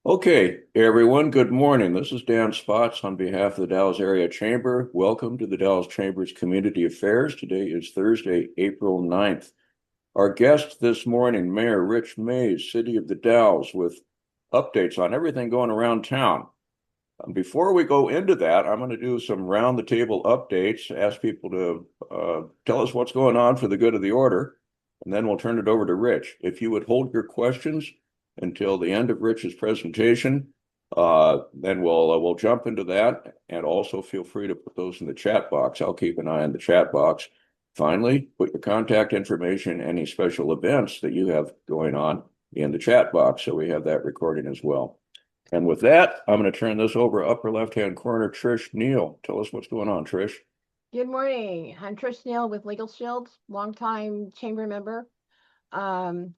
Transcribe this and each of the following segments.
Okay, everyone, good morning. This is Dan Spots on behalf of the Dalles Area Chamber. Welcome to the Dalles Chamber's Community Affairs. Today is Thursday, April 9th. Our guest this morning, Mayor Rich Mays, City of the Dalles, with updates on everything going around town. Before we go into that, I'm going to do some round the table updates, ask people to tell us what's going on for the good of the order, and then we'll turn it over to Rich. If you would hold your questions until the end of Rich's presentation, then we'll jump into that, and also feel free to put those in the chat box. I'll keep an eye on the chat box. Finally, put your contact information, any special events that you have going on in the chat box, so we have that recording as well. And with that, I'm going to turn this over upper left-hand corner, Trish Neal. Tell us what's going on, Trish. Good morning. I'm Trish Neal with Legal Shield, longtime chamber member. And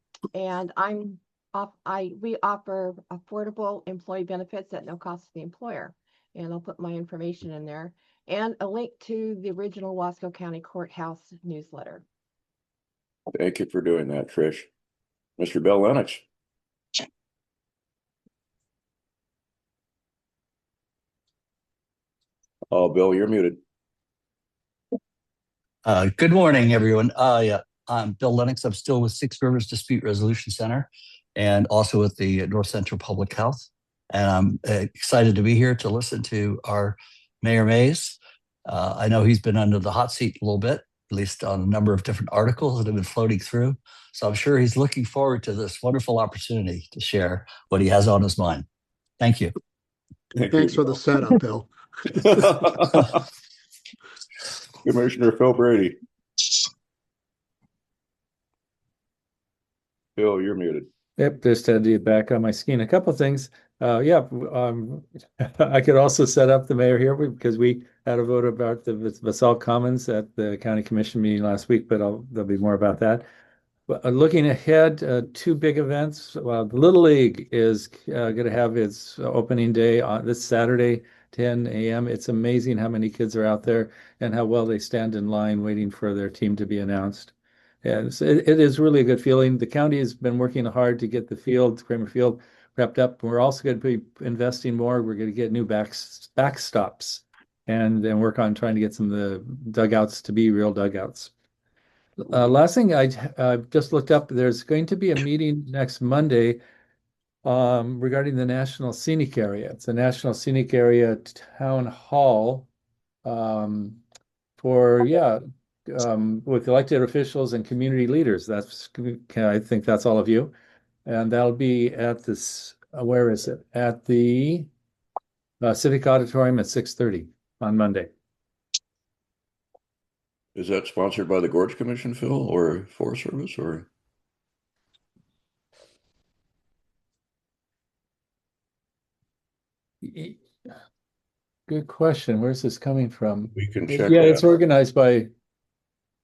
we offer affordable employee benefits at no cost to the employer. And I'll put my information in there and a link to the original Wasco County Courthouse newsletter. Thank you for doing that, Trish. Mr. Bill Lennox. Oh, Bill, you're muted. Good morning, everyone. I'm Bill Lennox. I'm still with Six Rivers Dispute Resolution Center and also with the North Central Public Health. And I'm excited to be here to listen to our Mayor Mays. I know he's been under the hot seat a little bit, at least on a number of different articles that have been floating through. So I'm sure he's looking forward to this wonderful opportunity to share what he has on his mind. Thank you. Thanks for the setup, Bill. Commissioner Phil Brady. Phil, you're muted. Yep, just had to get back on my screen. A couple of things. I could also set up the mayor here because we had a vote about the Basalt Commons at the county commission meeting last week, but there'll be more about that. But looking ahead, two big events. Well, the Little League is going to have its opening day on this Saturday, 10 a.m. It's amazing how many kids are out there and how well they stand in line waiting for their team to be announced. And so it is really a good feeling. The county has been working hard to get the field, Kramer Field, wrapped up. We're also going to be investing more. We're going to get new backstops and then work on trying to get some of the dugouts to be real dugouts. Last thing I just looked up, there's going to be a meeting next Monday regarding the National Scenic Area. It's a National Scenic Area Town Hall with elected officials and community leaders. I think that's all of you. And that'll be at this, where is it? At the Civic Auditorium at 6:30 on Monday. Is that sponsored by the Gorge Commission, Phil, or Forest Service, or? Good question. Where's this coming from? We can check Yeah, that. it's organized by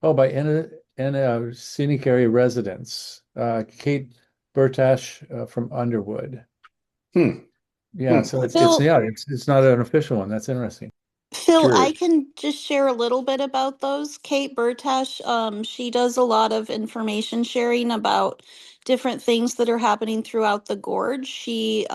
Scenic Area residents. Kate Bertash from Underwood. Yeah, so it's not an official one. That's interesting. Phil, Sure. I can just share a little bit about those. Kate Bertash, she does a lot of information sharing about different things that are happening throughout the gorge. She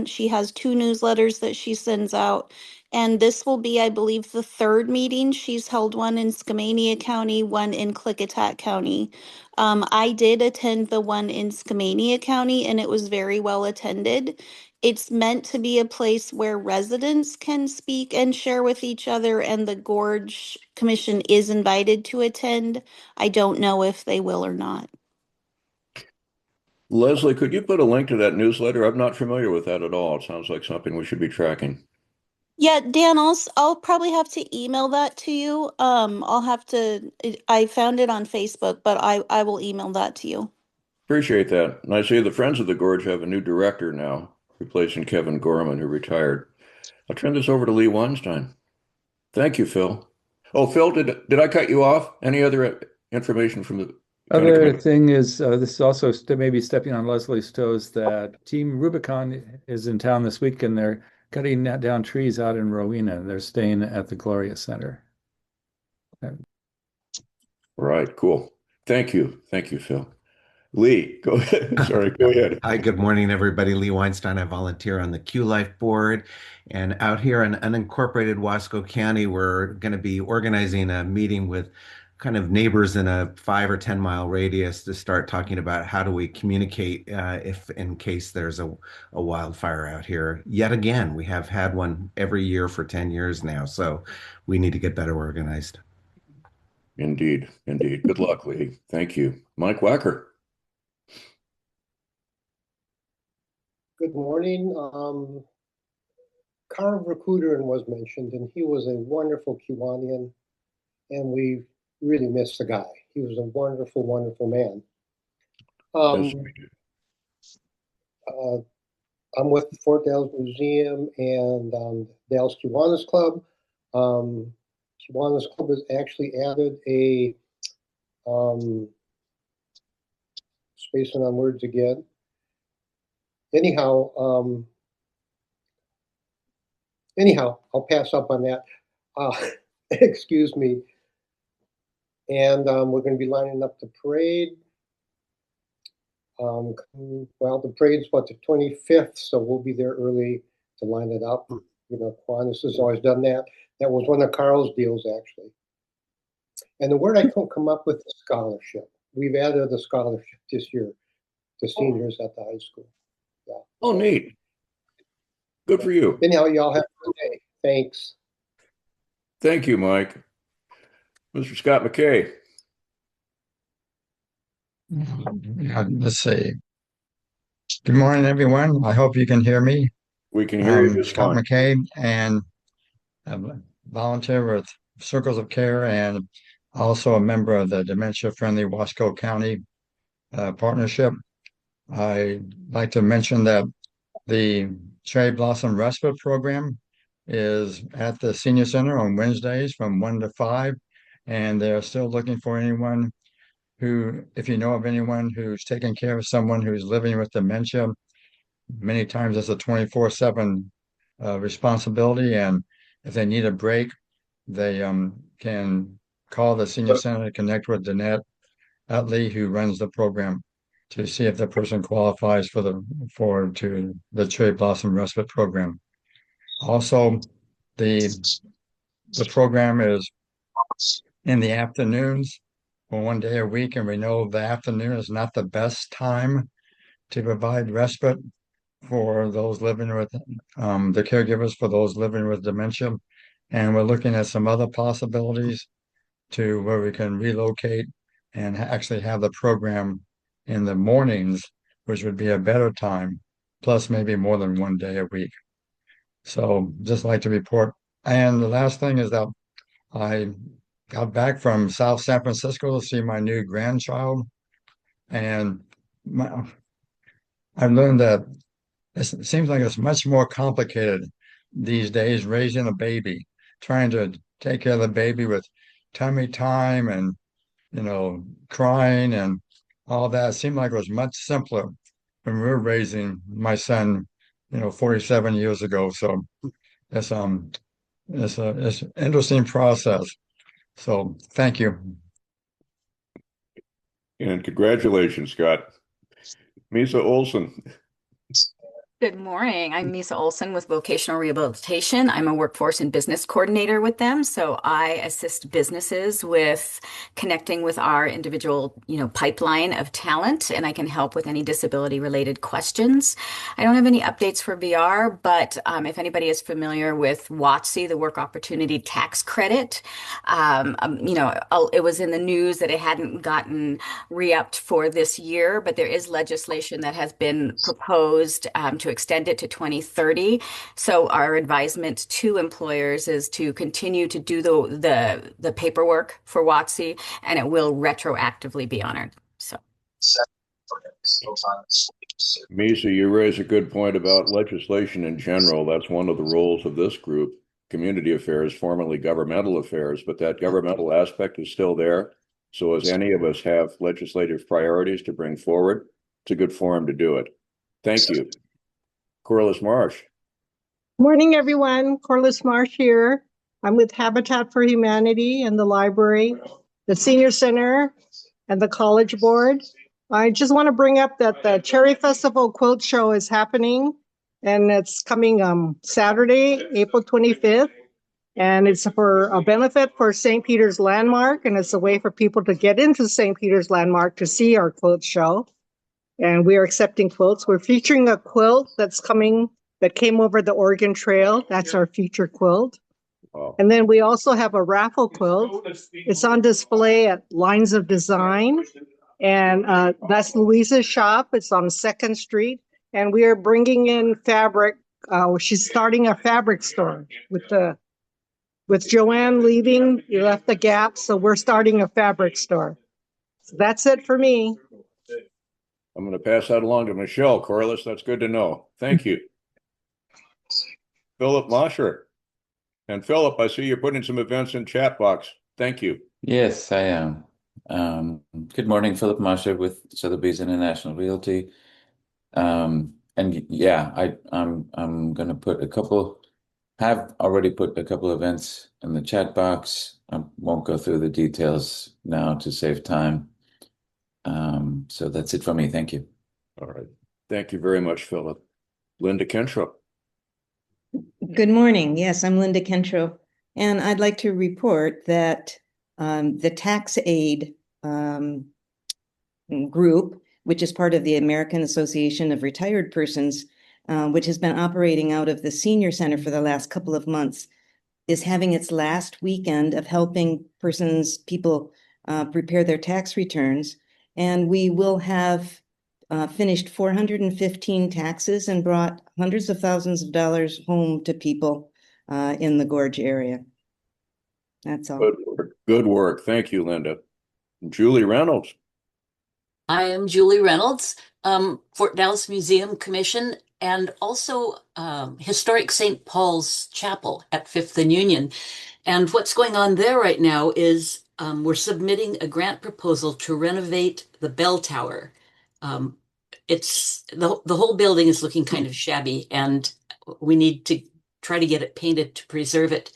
she has two newsletters that she sends out, and this will be, I believe, the third meeting. She's held one in Skamania County, one in Klickitat County. I did attend the one in Skamania County, and it was very well attended. It's meant to be a place where residents can speak and share with each other, and the Gorge Commission is invited to attend. I don't know if they will or not. Leslie, could you put a link to that newsletter? I'm not familiar with that at all. It sounds like something we should be tracking. Yeah, Dan, I'll probably have to email that to you. I found it on Facebook, but I will email that to you. Appreciate that. And I see the Friends of the Gorge have a new director now, replacing Kevin Gorman, who retired. I'll turn this over to Lee Weinstein. Thank you, Phil. Oh, Phil, did I cut you off? Any other information from the Other thing is, this is also maybe stepping on Leslie's toes, that Team Rubicon is in town this week and they're cutting down trees out in Rowena. They're staying at the Gloria Center. Right, cool. Thank you. Thank you, Phil. Lee, go ahead. Sorry, go ahead. Hi, good morning, everybody. Lee Weinstein. I volunteer on the Q Life board. And out here in unincorporated Wasco County, we're going to be organizing a meeting with kind of neighbors in a 5 or 10 mile radius to start talking about how do we communicate if in case there's a wildfire out here. Yet again, we have had one every year for 10 years now, so we need to get better organized. Indeed, indeed. Good luck, Lee. Thank you. Mike Wacker. Good morning. Carl Recruiter was mentioned, and he was a wonderful Kiwanian, and we really miss the guy. He was a wonderful, wonderful man. Yes, we do. I'm with the Fort Dalles Museum and Dalles Kiwanis Club. Kiwanis Club has actually added a spacing on words again. Anyhow, I'll pass up on that. Excuse me. And we're going to be lining up the parade. Well, the parade's what, the 25th, so we'll be there early to line it up. You know, Kiwanis has always done that. That was one of Carl's deals, actually. And the word I couldn't come up with is scholarship. We've added a scholarship this year to seniors at the high school. Yeah. Oh, neat. Good for you. Anyhow, y'all have a good day. Thanks. Thank you, Mike. Mr. Scott McKay. Let's see. Good morning, everyone. I hope you can hear me. We can hear you just Scott fine. McKay, and I'm a volunteer with Circles of Care and also a member of the Dementia Friendly Wasco County Partnership. I'd like to mention that the Cherry Blossom Respite Program is at the Senior Center on Wednesdays from 1 to 5, and they're still looking for anyone who, if you know of anyone who's taking care of someone who's living with dementia. Many times it's a 24/7 responsibility, and if they need a break, they can call the senior center to connect with Danette Utley, who runs the program, to see if the person qualifies for the Cherry Blossom Respite Program. Also, the program is in the afternoons for 1 day a week, and we know the afternoon is not the best time to provide respite for those living with the caregivers for those living with dementia. And we're looking at some other possibilities to where we can relocate and actually have the program in the mornings, which would be a better time, plus maybe more than 1 day a week. So just like to report. And the last thing is that I got back from South San Francisco to see my new grandchild. And I've learned that it seems like it's much more complicated these days raising a baby, trying to take care of the baby with tummy time and, crying and all that. It seemed like it was much simpler when we were raising my son, 47 years ago. So it's an interesting process. So thank you. And congratulations, Scott. Misa Olson. Good morning. I'm Misa Olson with Vocational Rehabilitation. I'm a workforce and business coordinator with them. So I assist businesses with connecting with our individual, pipeline of talent, and I can help with any disability related questions. I don't have any updates for VR, but if anybody is familiar with WOTC, the Work Opportunity Tax Credit, it was in the news that it hadn't gotten re-upped for this year, but there is legislation that has been proposed to extend it to 2030. So our advisement to employers is to continue to do the paperwork for WOTC, and it will retroactively be honored. So. Misa, you raise a good point about legislation in general. That's one of the roles of this group, Community Affairs, formerly Governmental Affairs, but that governmental aspect is still there. So as any of us have legislative priorities to bring forward, it's a good forum to do it. Thank you. Corliss Marsh. Morning, everyone. Corliss Marsh here. I'm with Habitat for Humanity and the library, the Senior Center, and the College Board. I just want to bring up that the Cherry Festival Quilt Show is happening, and it's coming Saturday, April 25th. And it's for a benefit for St. Peter's Landmark, and it's a way for people to get into St. Peter's Landmark to see our quilt show. And we are accepting quilts. We're featuring a quilt that came over the Oregon Trail. That's our feature quilt. Wow. And then we also have a raffle quilt. It's on display at Lines of Design. And that's Louisa's shop. It's on 2nd Street. And we are bringing in fabric. She's starting a fabric store with Joanne leaving. You left the gap. So we're starting a fabric store. So that's it for me. I'm going to pass that along to Michelle Corliss. That's good to know. Thank you. Philip Mosher. And Philip, I see you're putting some events in chat box. Thank you. Yes, I am. Good morning, Philip Mosher with Sotheby's International Realty. And yeah, I'm gonna put have already put a couple events in the chat box. I won't go through the details now to save time. So that's it for me. Thank you. All right. Thank you very much, Philip. Linda Kentrop. Good morning. Yes, I'm Linda Kentrop, and I'd like to report that the tax aid group, which is part of the American Association of Retired Persons, which has been operating out of the Senior Center for the last couple of months, is having its last weekend of helping people prepare their tax returns. And we will have finished 415 taxes and brought hundreds of thousands of dollars home to people in the Gorge area. That's all. Good work. Good work. Thank you, Linda. Julie Reynolds. I am Julie Reynolds, Fort Dalles Museum Commission, and also Historic St. Paul's Chapel at 5th and Union. And what's going on there right now is we're submitting a grant proposal to renovate the bell tower. It's the whole building is looking kind of shabby, and we need to try to get it painted to preserve it.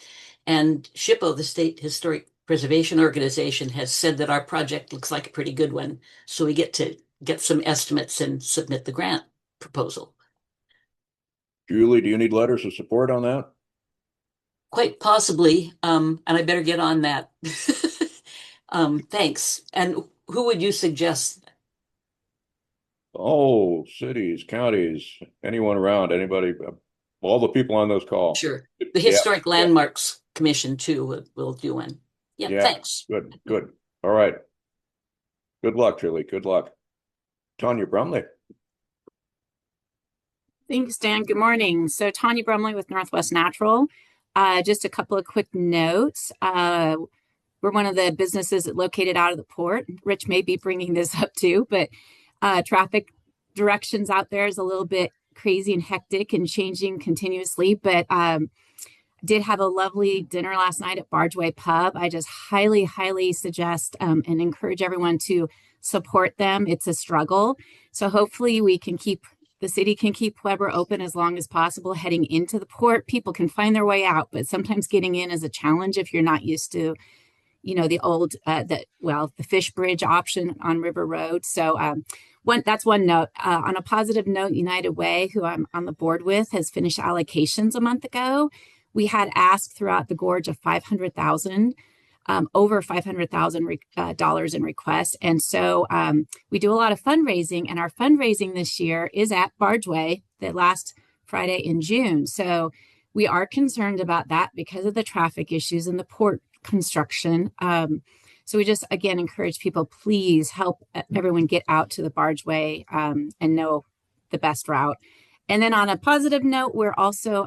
And SHPO, the State Historic Preservation Organization, has said that our project looks like a pretty good one. So we get to get some estimates and submit the grant proposal. Julie, do you need letters of support on that? Quite possibly, and I better get on that. Thanks. And who would you suggest? Oh, cities, counties, anyone around, anybody, all the people on those calls. Sure. The Historic Landmarks Commission too will do one. Yeah, thanks. Good, good. All right. Good luck, Julie. Good luck. Tanya Brumley. Thanks, Dan. Good morning. So Tanya Brumley with Northwest Natural. Just a couple of quick notes. We're one of the businesses located out of the port. Rich may be bringing this up too, but traffic directions out there is a little bit crazy and hectic and changing continuously. But did have a lovely dinner last night at Bargeway Pub. I just highly, highly suggest and encourage everyone to support them. It's a struggle. So hopefully the city can keep Weber open as long as possible heading into the port. People can find their way out, but sometimes getting in is a challenge if you're not used to, the old, the fish bridge option on River Road. So that's one note. On a positive note, United Way, who I'm on the board with, has finished allocations a month ago. We had asked throughout the gorge of $500,000, over $500,000 in requests. And so we do a lot of fundraising, and our fundraising this year is at Bargeway the last Friday in June. So we are concerned about that because of the traffic issues and the port construction. So we just, again, encourage people, please help everyone get out to the Bargeway and know the best route. And then on a positive note, we're also,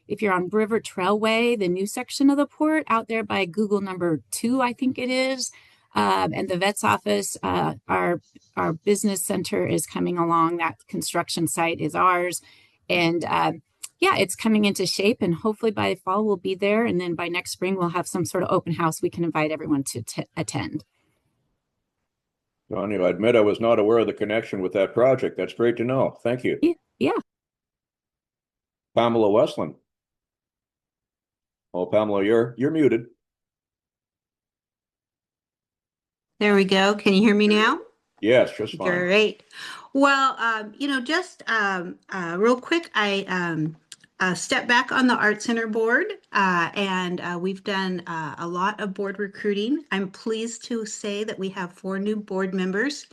if you're on River Trailway, the new section of the port out there by Google number 2, I think it is, and the vet's office, our business center is coming along. That construction site is ours. And it's coming into shape, and hopefully by fall we'll be there. And then by next spring, we'll have some sort of open house we can invite everyone to attend. Tanya, I admit I was not aware of the connection with that project. That's great to know. Thank you. Yeah. Pamela Westland. Oh, Pamela, you're muted. There we go. Can you hear me now? Yes, just fine. Great. Well, just real quick, I stepped back on the Art Center board, and we've done a lot of board recruiting. I'm pleased to say that we have 4 new board members,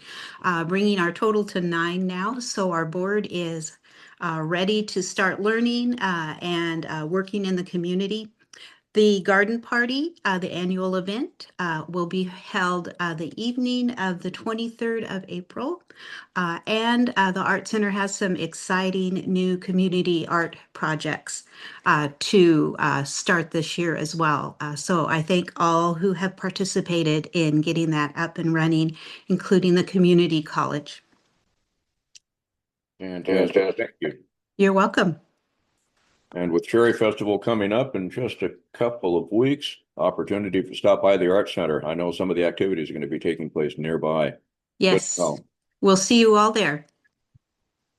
bringing our total to 9 now. So our board is ready to start learning and working in the community. The garden party, the annual event, will be held the evening of the 23rd of April. And the Art Center has some exciting new community art projects to start this year as well. So I thank all who have participated in getting that up and running, including the community college. Fantastic. Thank you. You're welcome. And with Cherry Festival coming up in just a couple of weeks, opportunity to stop by the Art Center. I know some of the activities are going to be taking place nearby. Yes. Good to know. We'll see you all there.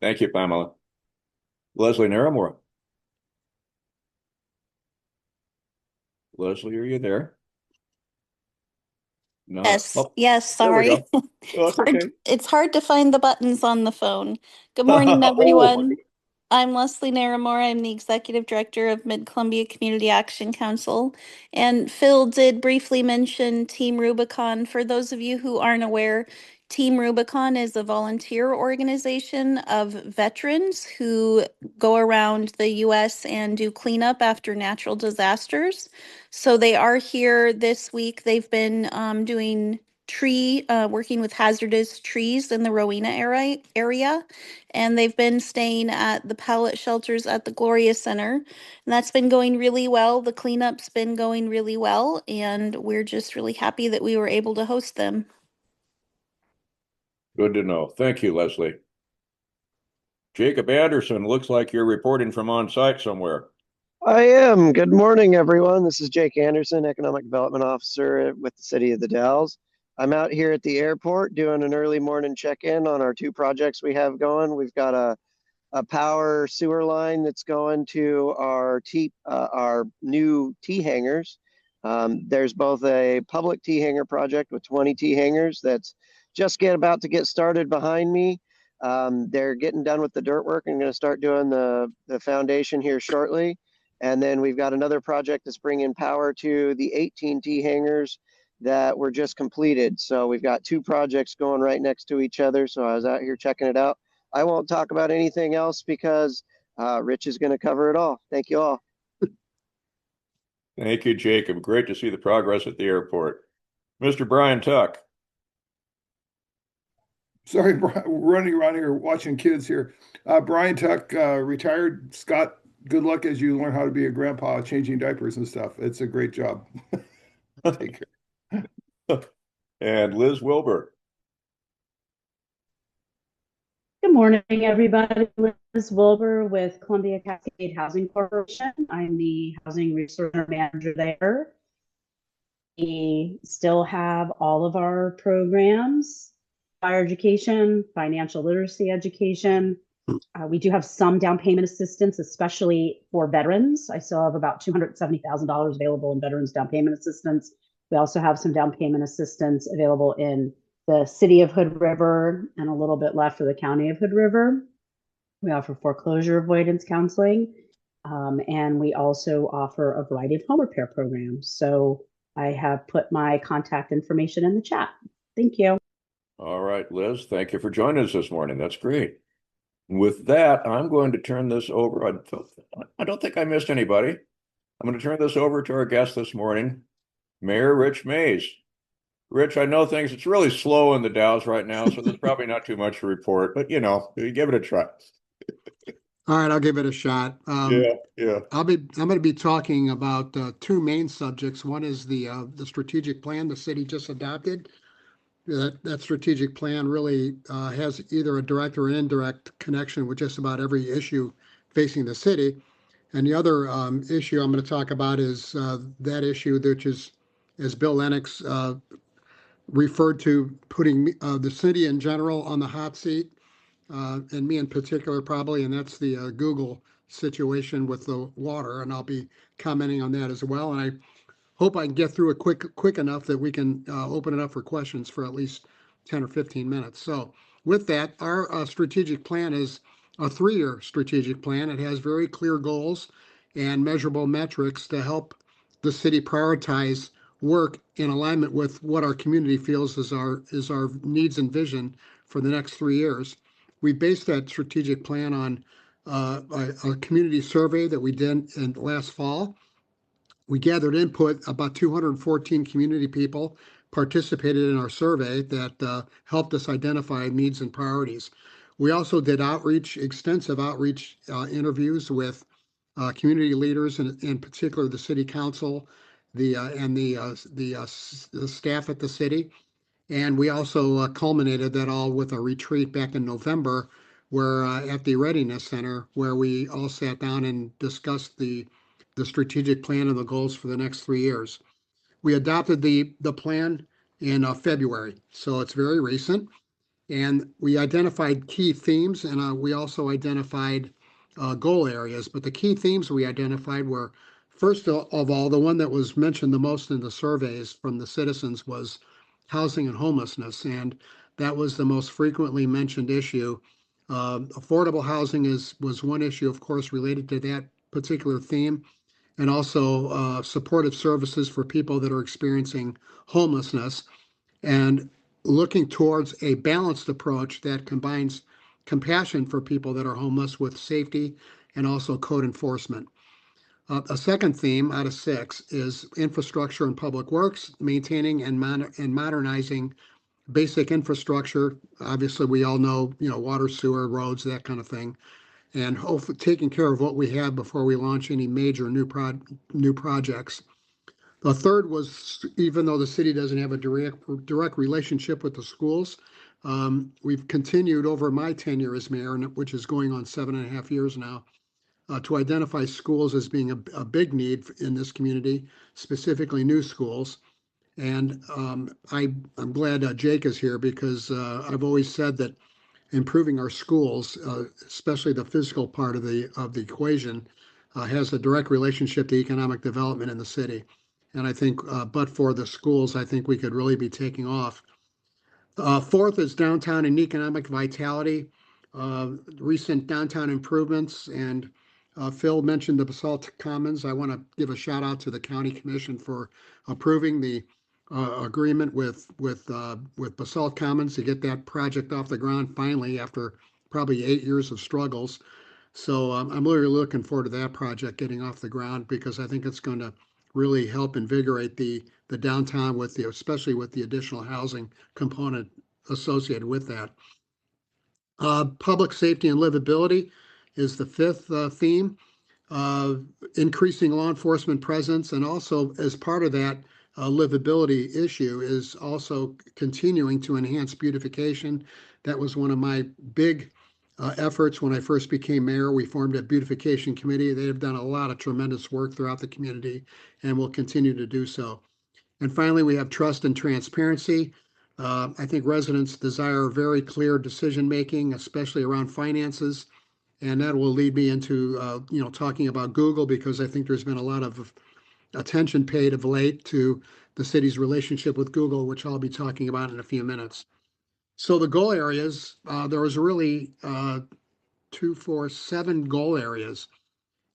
Thank you, Pamela. Leslie Naramura. Leslie, are you there? No. Yes, Oh, yes, there we sorry. go. Oh, it's okay. It's hard to find the buttons on the phone. Good morning, everyone. I'm Leslie Naramore. I'm the Executive Director of Mid-Columbia Community Action Council. And Phil did briefly mention Team Rubicon. For those of you who aren't aware, Team Rubicon is a volunteer organization of veterans who go around the U.S. and do cleanup after natural disasters. So they are here this week. They've been doing working with hazardous trees in the Rowena area. And they've been staying at the pallet shelters at the Gloria Center. And that's been going really well. The cleanup's been going really well. And we're just really happy that we were able to host them. Good to know. Thank you, Leslie. Jacob Anderson, looks like you're reporting from on site somewhere. I am. Good morning, everyone. This is Jake Anderson, Economic Development Officer with the City of the Dalles. I'm out here at the airport doing an early morning check-in on our 2 projects we have going. We've got a power sewer line that's going to our new T hangers. There's both a public T hanger project with 20 T hangers that's just about to get started behind me. They're getting done with the dirt work and going to start doing the foundation here shortly. And then we've got another project that's bringing power to the 18 T hangers that were just completed. So we've got 2 projects going right next to each other. So I was out here checking it out. I won't talk about anything else because Rich is going to cover it all. Thank you all. Thank you, Jacob. Great to see the progress at the airport. Mr. Brian Tuck. Sorry, running around here watching kids here. Brian Tuck, retired. Scott, good luck as you learn how to be a grandpa, changing diapers and stuff. It's a great job. Take care. And Liz Wilbur. Good morning, everybody. Liz Wilbur with Columbia Cascade Housing Corporation. I'm the Housing Resource Manager there. We still have all of our programs, fire education, financial literacy education. We do have some down payment assistance, especially for veterans. I still have about $270,000 available in veterans down payment assistance. We also have some down payment assistance available in the city of Hood River and a little bit left for the county of Hood River. We offer foreclosure avoidance counseling, and we also offer a variety of home repair programs. So I have put my contact information in the chat. Thank you. All right, Liz, thank you for joining us this morning. That's great. With that, I'm going to turn this over. I don't think I missed anybody. I'm going to turn this over to our guest this morning, Mayor Rich Mays. Rich, I know it's really slow in the Dalles right now, so there's probably not too much to report, but give it a try. All right, I'll give it a shot. Yeah. I'm going to be talking about 2 main subjects. One is the strategic plan the city just adopted. That strategic plan really has either a direct or indirect connection with just about every issue facing the city. And the other issue I'm going to talk about is that issue, which is, as Bill Lennox referred to, putting the city in general on the hot seat, and me in particular probably, and that's the Google situation with the water. And I'll be commenting on that as well. And I hope I can get through it quick enough that we can open it up for questions for at least 10 or 15 minutes. So with that, our strategic plan is a 3-year strategic plan. It has very clear goals and measurable metrics to help the city prioritize work in alignment with what our community feels is our needs and vision for the next 3 years. We based that strategic plan on a community survey that we did in last fall. We gathered input. About 214 community people participated in our survey that helped us identify needs and priorities. We also did extensive outreach interviews with community leaders, and in particular the city council, the staff at the city. And we also culminated that all with a retreat back in November, where at the Readiness Center, where we all sat down and discussed the strategic plan and the goals for the next 3 years. We adopted the plan in February, so it's very recent. And we identified key themes, and we also identified goal areas. But the key themes we identified were, first of all, the one that was mentioned the most in the surveys from the citizens was housing and homelessness, and that was the most frequently mentioned issue. Affordable housing was one issue, of course, related to that particular theme, and also supportive services for people that are experiencing homelessness, and looking towards a balanced approach that combines compassion for people that are homeless with safety and also code enforcement. A second theme out of 6 is infrastructure and public works, maintaining and modernizing basic infrastructure. Obviously, we all know, water, sewer, roads, that kind of thing, and hopefully taking care of what we have before we launch any major new projects. The third was, even though the city doesn't have a direct relationship with the schools, we've continued over my tenure as mayor, which is going on 7.5 years now, to identify schools as being a big need in this community, specifically new schools. And I'm glad Jake is here, because I've always said that improving our schools, especially the physical part of the equation, has a direct relationship to economic development in the city. And I think, but for the schools, I think we could really be taking off. Fourth is downtown and economic vitality, recent downtown improvements, and Phil mentioned the Basalt Commons. I want to give a shout out to the County Commission for approving the agreement with Basalt Commons to get that project off the ground finally, after probably 8 years of struggles. So I'm really looking forward to that project getting off the ground, because I think it's going to really help invigorate the downtown, especially with the additional housing component associated with that. Public safety and livability is the fifth theme. Increasing law enforcement presence, and also as part of that livability issue is also continuing to enhance beautification. That was one of my big efforts when I first became mayor. We formed a beautification committee. They have done a lot of tremendous work throughout the community and will continue to do so. And finally, we have trust and transparency. I think residents desire very clear decision-making, especially around finances. And that will lead me into, talking about Google, because I think there's been a lot of attention paid of late to the city's relationship with Google, which I'll be talking about in a few minutes. So the goal areas, there was really 7 goal areas.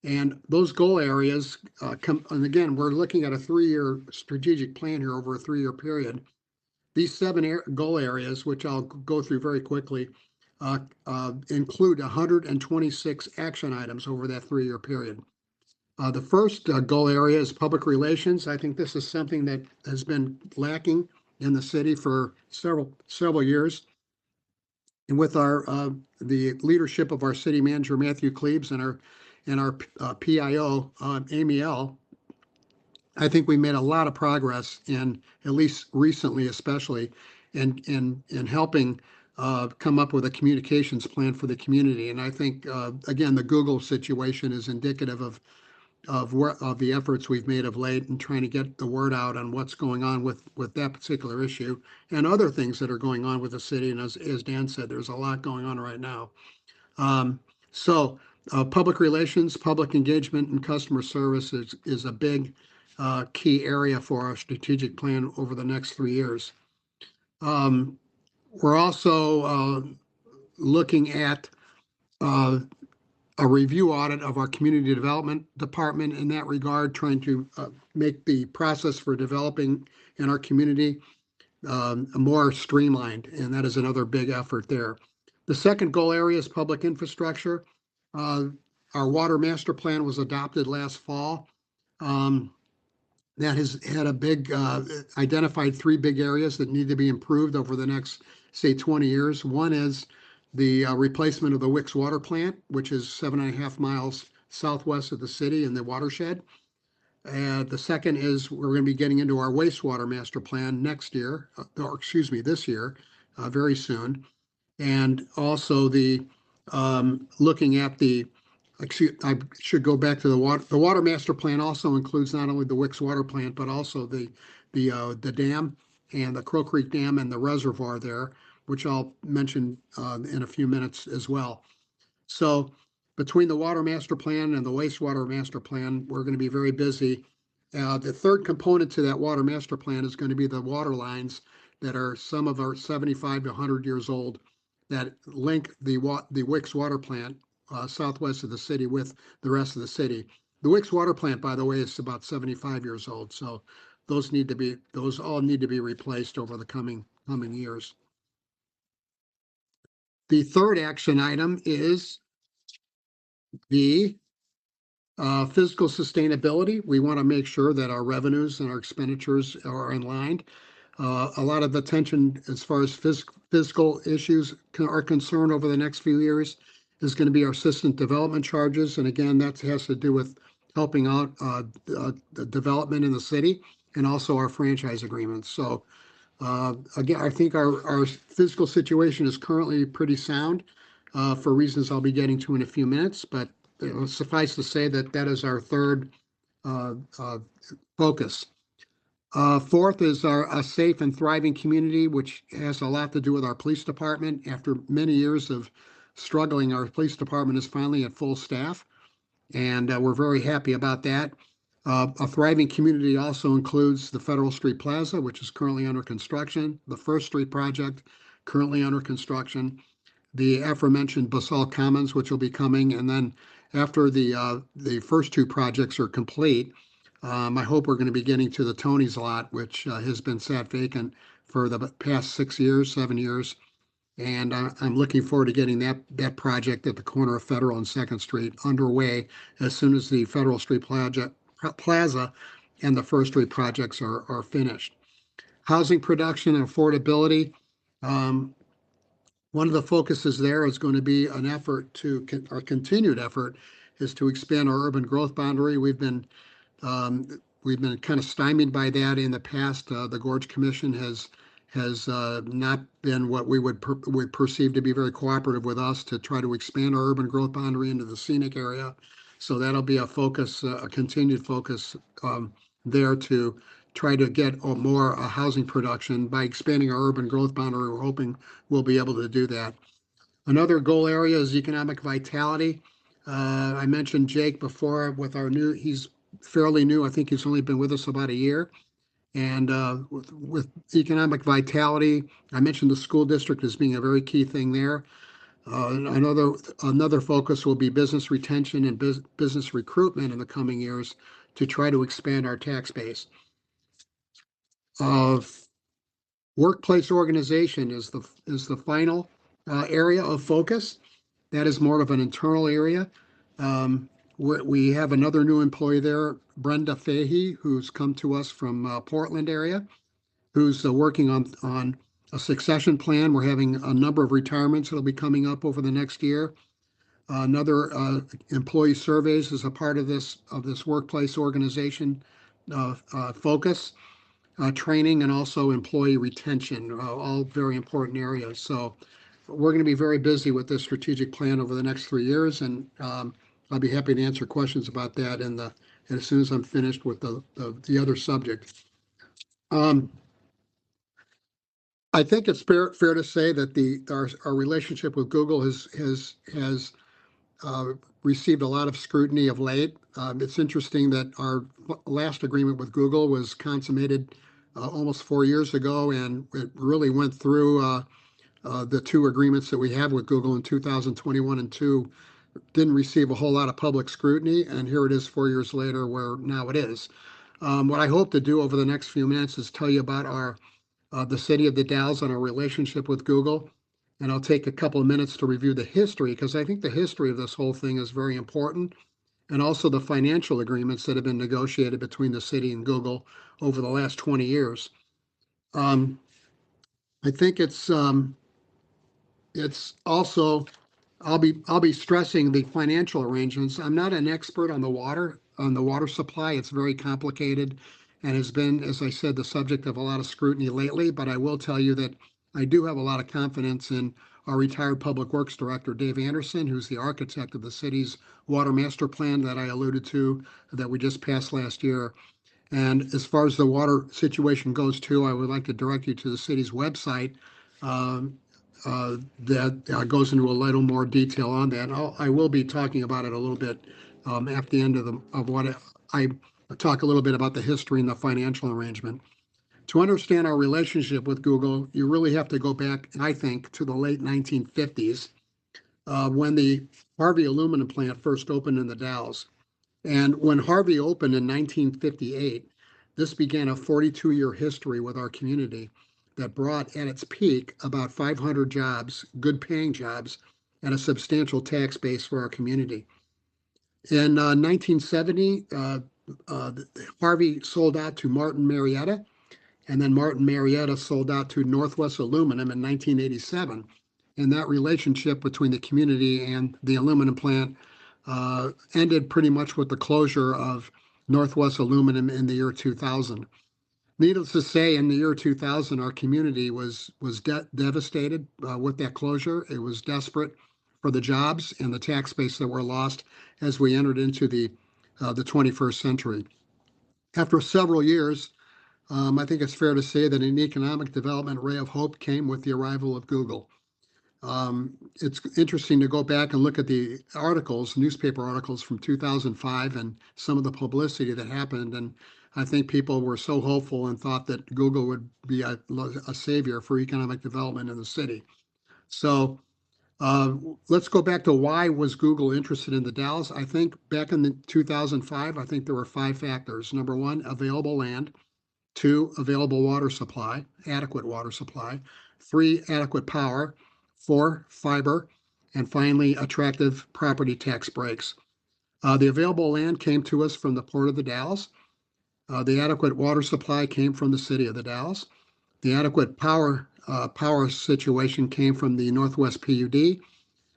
And those goal areas and again, we're looking at a 3-year strategic plan here over a 3-year period. These 7 goal areas, which I'll go through very quickly, include 126 action items over that 3-year period. The first goal area is public relations. I think this is something that has been lacking in the city for several years. And with the leadership of our city manager, Matthew Klebs, and our PIO, Amy L., I think we made a lot of progress in, at least recently, especially in helping come up with a communications plan for the community. And I think, again, the Google situation is indicative of the efforts we've made of late in trying to get the word out on what's going on with that particular issue and other things that are going on with the city. And as Dan said, there's a lot going on right now. Public relations, public engagement, and customer service is a big key area for our strategic plan over the next 3 years. We're also looking at a review audit of our community development department in that regard, trying to make the process for developing in our community more streamlined, and that is another big effort there. The second goal area is public infrastructure. Our water master plan was adopted last fall. That has had a big, identified three big areas that need to be improved over the next, say, 20 years. One is the replacement of the Wicks water plant, which is 7.5 miles southwest of the city in the watershed. And the second is we're going to be getting into our wastewater master plan next year, or excuse me, this year, very soon. And also the looking at the, excuse, I should go back to the water master plan also includes not only the Wicks water plant, but also the dam and the Crow Creek Dam and the reservoir there, which I'll mention in a few minutes as well. So between the water master plan and the wastewater master plan, we're going to be very busy. The third component to that water master plan is going to be the water lines that are, some of our 75 to 100 years old, that link the Wicks water plant southwest of the city with the rest of the city. The Wicks water plant, by the way, is about 75 years old, so those all need to be replaced over the coming years. The third action item is the fiscal sustainability. We want to make sure that our revenues and our expenditures are in line. A lot of attention as far as fiscal issues are concerned over the next few years is going to be our assistant development charges. And again, that has to do with helping out the development in the city and also our franchise agreements. So again, I think our fiscal situation is currently pretty sound for reasons I'll be getting to in a few minutes, but suffice to say that that is our third focus. Fourth is a safe and thriving community, which has a lot to do with our police department. After many years of struggling, our police department is finally at full staff, and we're very happy about that. A thriving community also includes the Federal Street Plaza, which is currently under construction, the First Street project, currently under construction, the aforementioned Basalt Commons, which will be coming, and then after the first two projects are complete, I hope we're going to be getting to the Tony's lot, which has been sat vacant for the past 7 years. And I'm looking forward to getting that project at the corner of Federal and Second Street underway as soon as the Federal Street Plaza and the First Street projects are finished. Housing production and affordability. One of the focuses there is going to be an effort our continued effort is to expand our urban growth boundary. We've been kind of stymied by that in the past. The Gorge Commission has not been what we would perceive to be very cooperative with us to try to expand our urban growth boundary into the scenic area. So that'll be a focus, a continued focus there to try to get more housing production by expanding our urban growth boundary. We're hoping we'll be able to do that. Another goal area is economic vitality. I mentioned Jake before with he's fairly new. I think he's only been with us about a year. And with economic vitality, I mentioned the school district as being a very key thing there. Another focus will be business retention and business recruitment in the coming years to try to expand our tax base. Workplace organization is the final area of focus. That is more of an internal area. We have another new employee there, Brenda Fahey, who's come to us from Portland area, who's working on a succession plan. We're having a number of retirements that'll be coming up over the next year. Another employee surveys is a part of this workplace organization focus. Training and also employee retention, all very important areas. So we're going to be very busy with this strategic plan over the next 3 years, and I'll be happy to answer questions about that as soon as I'm finished with the other subject. I think it's fair to say that our relationship with Google has received a lot of scrutiny of late. It's interesting that our last agreement with Google was consummated almost 4 years ago, and it really went through the two agreements that we have with Google in 2021 and 2 didn't receive a whole lot of public scrutiny, and here it is 4 years later where now it is. What I hope to do over the next few minutes is tell you about the city of the Dalles and our relationship with Google. And I'll take a couple of minutes to review the history, because I think the history of this whole thing is very important, and also the financial agreements that have been negotiated between the city and Google over the last 20 years. I think it's also, I'll be stressing the financial arrangements. I'm not an expert on the water supply. It's very complicated and has been, as I said, the subject of a lot of scrutiny lately. But I will tell you that I do have a lot of confidence in our retired Public Works Director, Dave Anderson, who's the architect of the city's water master plan that I alluded to, that we just passed last year. And as far as the water situation goes too, I would like to direct you to the city's website that goes into a little more detail on that. I will be talking about it a little bit at the end of what I talk a little bit about the history and the financial arrangement. To understand our relationship with Google, you really have to go back, I think, to the late 1950s when the Harvey aluminum plant first opened in the Dalles. And when Harvey opened in 1958, this began a 42-year history with our community that brought at its peak about 500 jobs, good paying jobs, and a substantial tax base for our community. In 1970, Harvey sold out to Martin Marietta, and then Martin Marietta sold out to Northwest Aluminum in 1987. And that relationship between the community and the aluminum plant ended pretty much with the closure of Northwest Aluminum in the year 2000. Needless to say, in the year 2000, our community was devastated with that closure. It was desperate for the jobs and the tax base that were lost as we entered into the 21st century. After several years, I think it's fair to say that an economic development ray of hope came with the arrival of Google. It's interesting to go back and look at the articles, newspaper articles from 2005 and some of the publicity that happened. And I think people were so hopeful and thought that Google would be a savior for economic development in the city. So let's go back to why was Google interested in the Dalles? I think back in 2005, I think there were 5 factors. Number 1, available land. 2, available water supply, adequate water supply. 3, adequate power. 4, fiber. And finally, attractive property tax breaks. The available land came to us from the Port of the Dalles. The adequate water supply came from the city of the Dalles. The adequate power situation came from the Northwest PUD.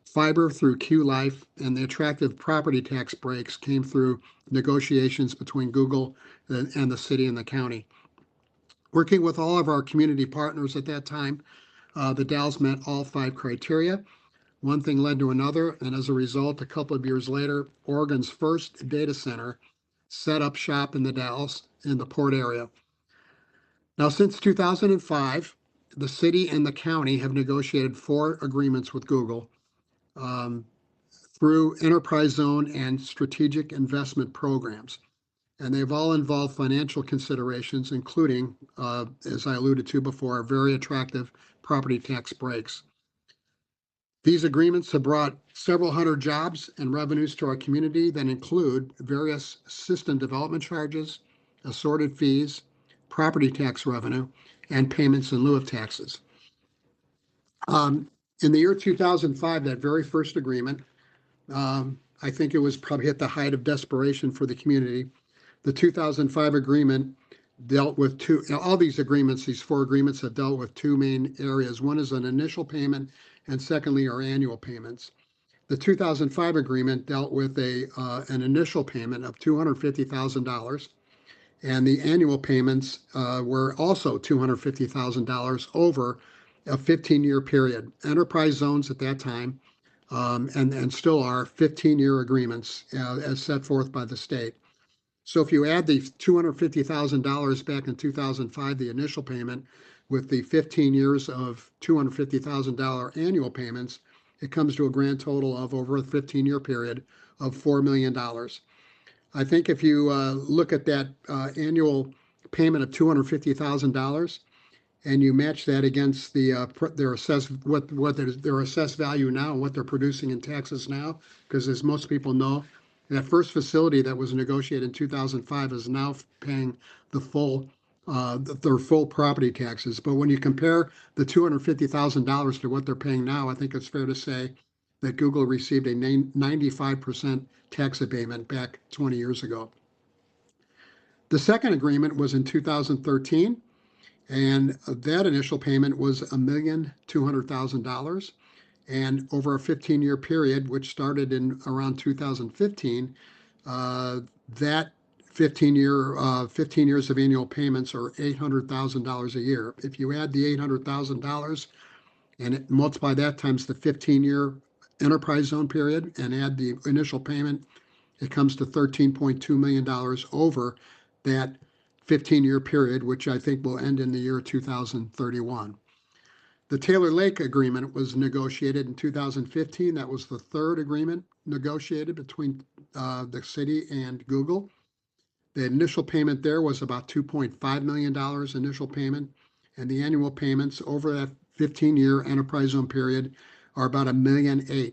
Fiber through Q Life, and the attractive property tax breaks came through negotiations between Google and the city and the county. Working with all of our community partners at that time, the Dalles met all 5 criteria. One thing led to another, and as a result, a couple of years later, Oregon's first data center set up shop in the Dalles in the port area. Now, since 2005, the city and the county have negotiated 4 agreements with Google through enterprise zone and strategic investment programs. And they've all involved financial considerations, including, as I alluded to before, very attractive property tax breaks. These agreements have brought several hundred jobs and revenues to our community that include various system development charges, assorted fees, property tax revenue, and payments in lieu of taxes. In the year 2005, that very first agreement, I think it was probably at the height of desperation for the community. The 2005 agreement dealt with all these agreements, these 4 agreements have dealt with 2 main areas. One is an initial payment, and secondly, our annual payments. The 2005 agreement dealt with an initial payment of $250,000, and the annual payments were also $250,000 over a 15-year period. Enterprise zones at that time, and still are 15-year agreements as set forth by the state. So if you add the $250,000 back in 2005, the initial payment, with the 15 years of $250,000 annual payments, it comes to a grand total of, over a 15-year period, of $4 million. I think if you look at that annual payment of $250,000 and you match that against their assessed their assessed value now and what they're producing in taxes now, because as most people know, that first facility that was negotiated in 2005 is now paying the full their full property taxes. But when you compare the $250,000 to what they're paying now, I think it's fair to say that Google received a 95% tax abatement back 20 years ago. The second agreement was in 2013, and that initial payment was $1,200,000. And over a 15-year period, which started in around 2015, that 15 years of annual payments are $800,000 a year. If you add the $800,000 and multiply that times the 15-year enterprise zone period and add the initial payment, it comes to $13.2 million over that 15-year period, which I think will end in the year 2031. The Taylor Lake agreement was negotiated in 2015. That was the third agreement negotiated between the city and Google. The initial payment there was about $2.5 million initial payment, and the annual payments over that 15-year enterprise zone period are about $1.8 million.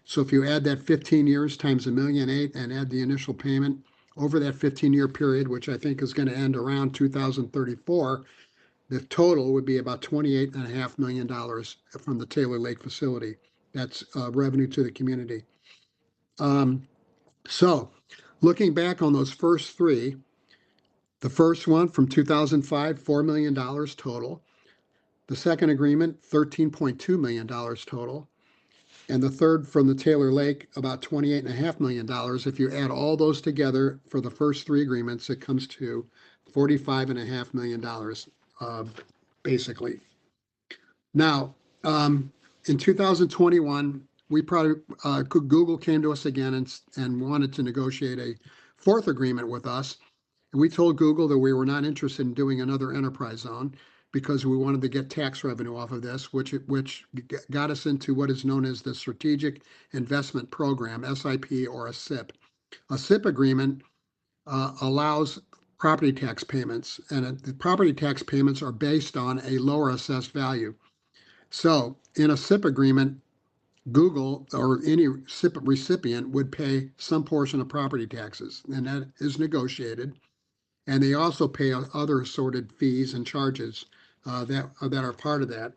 So if you add that 15 years times $1.8 million and add the initial payment over that 15-year period, which I think is going to end around 2034, the total would be about $28.5 million from the Taylor Lake facility. That's revenue to the community. So looking back on those first three, the first one from 2005, $4 million total. The second agreement, $13.2 million total. And the third from the Taylor Lake, about $28.5 million. If you add all those together for the first three agreements, it comes to $45.5 million, basically. Now, in 2021, Google came to us again and wanted to negotiate a fourth agreement with us. And we told Google that we were not interested in doing another enterprise zone because we wanted to get tax revenue off of this, which got us into what is known as the Strategic Investment Program, SIP, or a SIP. A SIP agreement allows property tax payments, and the property tax payments are based on a lower assessed value. So in a SIP agreement, Google or any SIP recipient would pay some portion of property taxes, and that is negotiated. And they also pay other assorted fees and charges that are part of that.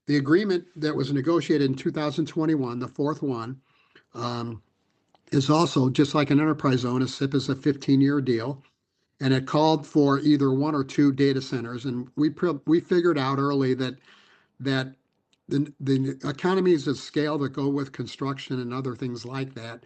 The agreement that was negotiated in 2021, the fourth one, is also just like an enterprise zone. A SIP is a 15-year deal, and it called for either one or two data centers. And we figured out early that the economies of scale that go with construction and other things like that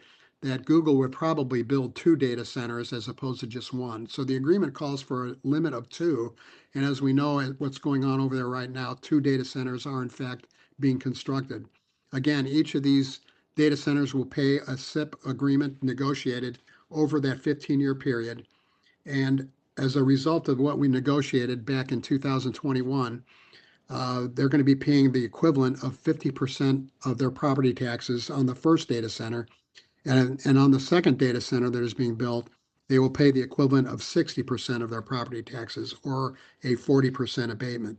Google would probably build two data centers as opposed to just one. So the agreement calls for a limit of two. And as we know what's going on over there right now, two data centers are in fact being constructed. Again, each of these data centers will pay a SIP agreement negotiated over that 15-year period. And as a result of what we negotiated back in 2021, they're going to be paying the equivalent of 50% of their property taxes on the first data center. And on the second data center that is being built, they will pay the equivalent of 60% of their property taxes, or a 40% abatement.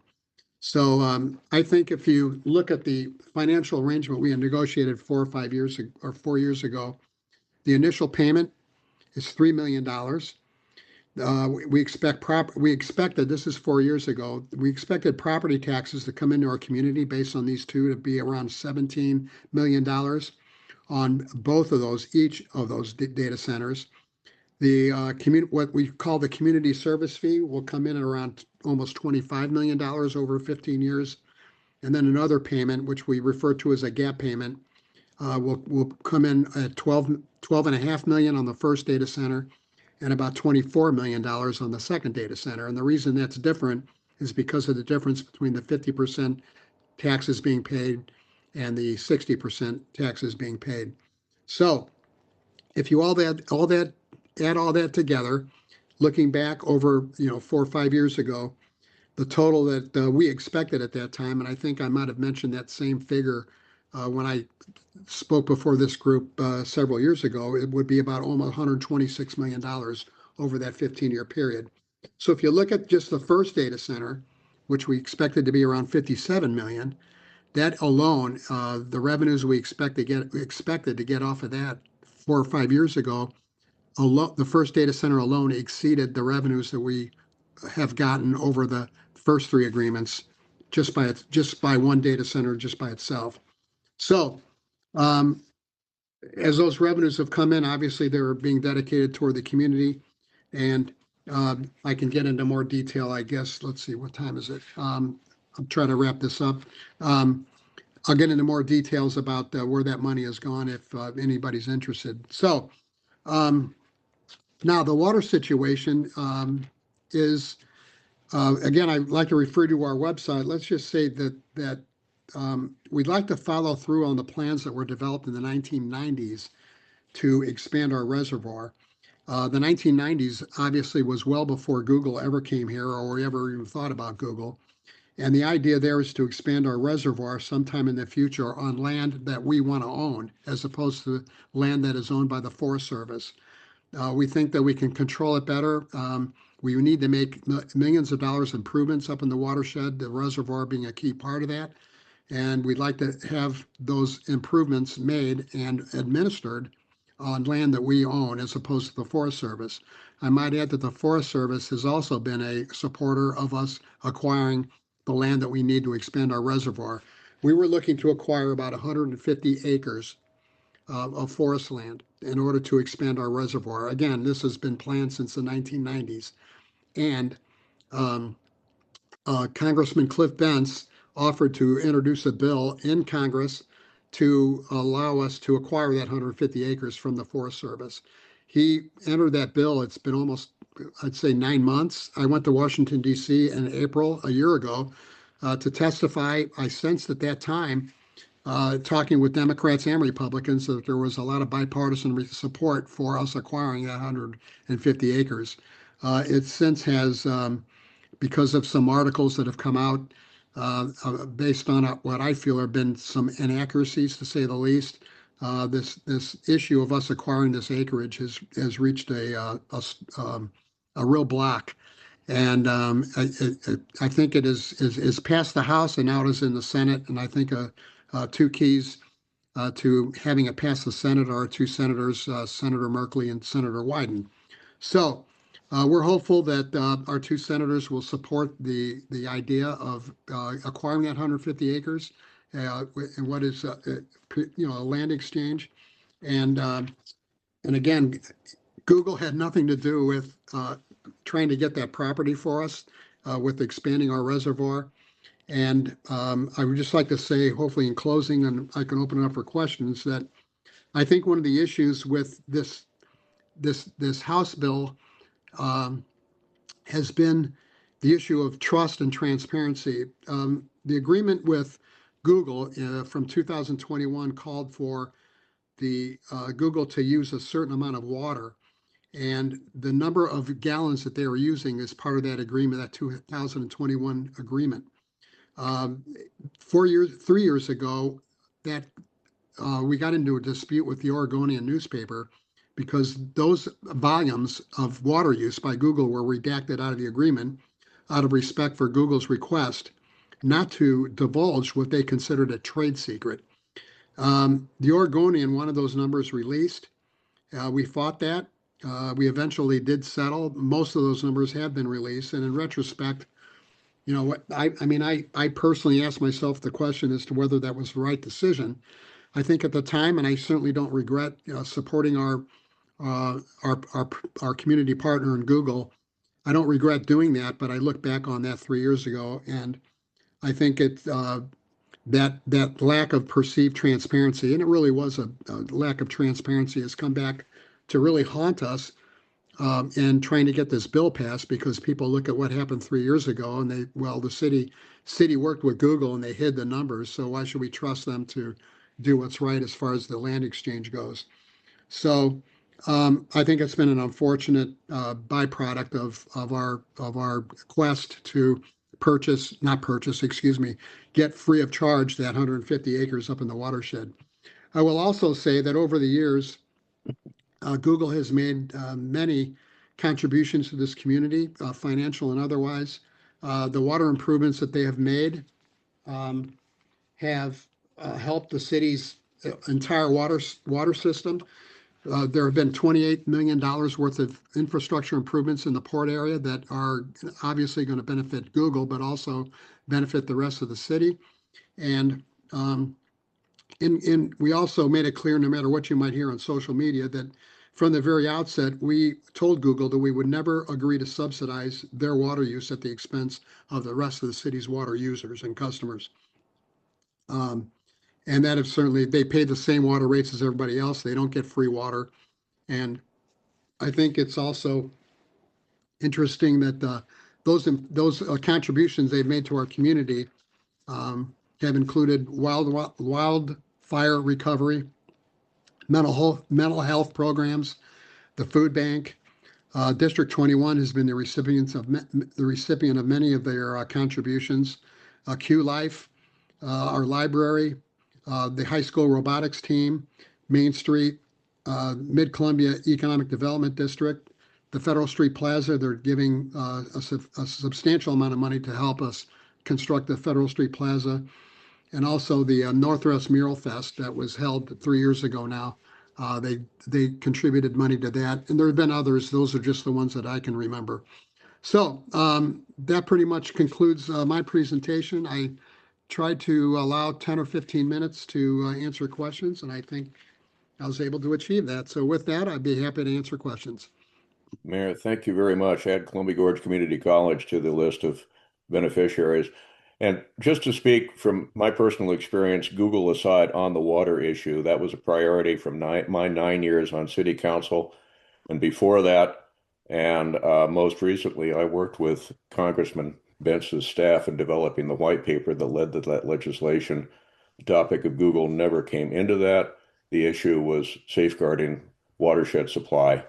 So I think if you look at the financial arrangement we had negotiated 4 or 5 years ago, or 4 years ago, the initial payment is $3 million. We expected, this is 4 years ago, we expected property taxes to come into our community based on these two to be around $17 million on both of those, each of those data centers. The what we call the community service fee will come in at around almost $25 million over 15 years. And then another payment, which we refer to as a gap payment, will come in at $12.5 million on the first data center and about $24 million on the second data center. And the reason that's different is because of the difference between the 50% taxes being paid and the 60% taxes being paid. So if you add all that together, looking back over 4 or 5 years ago, the total that we expected at that time, and I think I might have mentioned that same figure when I spoke before this group several years ago, it would be about almost $126 million over that 15-year period. So if you look at just the first data center, which we expected to be around 57 million. That alone, the revenues we expected to get off of that 4 or 5 years ago, the first data center alone exceeded the revenues that we have gotten over the first 3 agreements just by one data center, just by itself. So, as those revenues have come in, obviously they're being dedicated toward the community, and I can get into more detail, I guess. Let's see, what time is it? I'm trying to wrap this up. I'll get into more details about where that money has gone if anybody's interested. So now the water situation is, again, I'd like to refer to our website. Let's just say that we'd like to follow through on the plans that were developed in the 1990s to expand our reservoir. The 1990s obviously was well before Google ever came here or ever even thought about Google. And the idea there is to expand our reservoir sometime in the future on land that we want to own, as opposed to land that is owned by the Forest Service. We think that we can control it better. We need to make millions of dollars improvements up in the watershed, the reservoir being a key part of that. And we'd like to have those improvements made and administered on land that we own, as opposed to the Forest Service. I might add that the Forest Service has also been a supporter of us acquiring the land that we need to expand our reservoir. We were looking to acquire about 150 acres of forest land in order to expand our reservoir. Again, this has been planned since the 1990s. And Congressman Cliff Bentz offered to introduce a bill in Congress to allow us to acquire that 150 acres from the Forest Service. He entered that bill. It's been almost, I'd say, 9 months. I went to Washington, D.C. in April, a year ago, to testify. I sensed at that time, talking with Democrats and Republicans, that there was a lot of bipartisan support for us acquiring that 150 acres. It since has, because of some articles that have come out based on what I feel have been some inaccuracies, to say the least, this issue of us acquiring this acreage has reached a real block, and I think it is passed the House and now it is in the Senate. And I think two keys to having it pass the Senate are 2 senators, Senator Merkley and Senator Wyden. So we're hopeful that our 2 senators will support the idea of acquiring that 150 acres in what is a land exchange. And again, Google had nothing to do with trying to get that property for us with expanding our reservoir. And I would just like to say, hopefully in closing, and I can open it up for questions, that I think one of the issues with this House bill has been the issue of trust and transparency. The agreement with Google from 2021 called for the Google to use a certain amount of water, and the number of gallons that they were using is part of that agreement, that 2021 agreement. 3 years ago, that we got into a dispute with the Oregonian newspaper because those volumes of water use by Google were redacted out of the agreement out of respect for Google's request not to divulge what they considered a trade secret. The Oregonian, one of those numbers released. We fought that. We eventually did settle. Most of those numbers have been released. And in retrospect, I personally asked myself the question as to whether that was the right decision. I think at the time, and I certainly don't regret supporting our community partner in Google. I don't regret doing that, but I look back on that 3 years ago, and I think that lack of perceived transparency, and it really was a lack of transparency, has come back to really haunt us in trying to get this bill passed, because people look at what happened 3 years ago and the city worked with Google and they hid the numbers. So why should we trust them to do what's right as far as the land exchange goes? So I think it's been an unfortunate byproduct of our quest to get free of charge that 150 acres up in the watershed. I will also say that over the years, Google has made many contributions to this community, financial and otherwise. The water improvements that they have made have helped the city's entire water system. There have been $28 million worth of infrastructure improvements in the port area that are obviously going to benefit Google, but also benefit the rest of the city. And we also made it clear, no matter what you might hear on social media, that from the very outset, we told Google that we would never agree to subsidize their water use at the expense of the rest of the city's water users and customers. And that is certainly, they pay the same water rates as everybody else. They don't get free water. And I think it's also interesting that those contributions they've made to our community have included wildfire recovery, mental health programs, the food bank. District 21 has been the recipient of many of their contributions. Q Life, our library, the high school robotics team, Main Street, Mid-Columbia Economic Development District, the Federal Street Plaza. They're giving a substantial amount of money to help us construct the Federal Street Plaza, and also the Northwest Mural Fest that was held 3 years ago now. They contributed money to that, and there have been others. Those are just the ones that I can remember. So that pretty much concludes my presentation. I tried to allow 10 or 15 minutes to answer questions, and I think I was able to achieve that. So with that, I'd be happy to answer questions. Mayor, thank you very much. Add Columbia Gorge Community College to the list of beneficiaries. And just to speak from my personal experience, Google aside, on the water issue, that was a priority from my 9 years on city council. And before that, and most recently, I worked with Congressman Bentz's staff in developing the white paper that led to that legislation. The topic of Google never came into that. The issue was safeguarding watershed supply,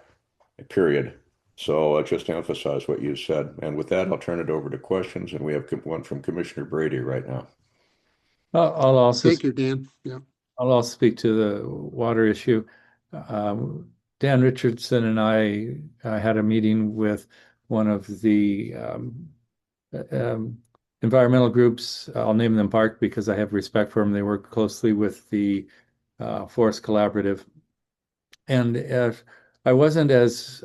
period. So just to emphasize what you said. And with that, I'll turn it over to questions. And we have one from Commissioner Brady right now. I'll also Thank you, Dan. Yeah. I'll also speak to the water issue. Dan Richardson and I had a meeting with one of the environmental groups. I'll name them Park because I have respect for them. They work closely with the Forest Collaborative. And I wasn't as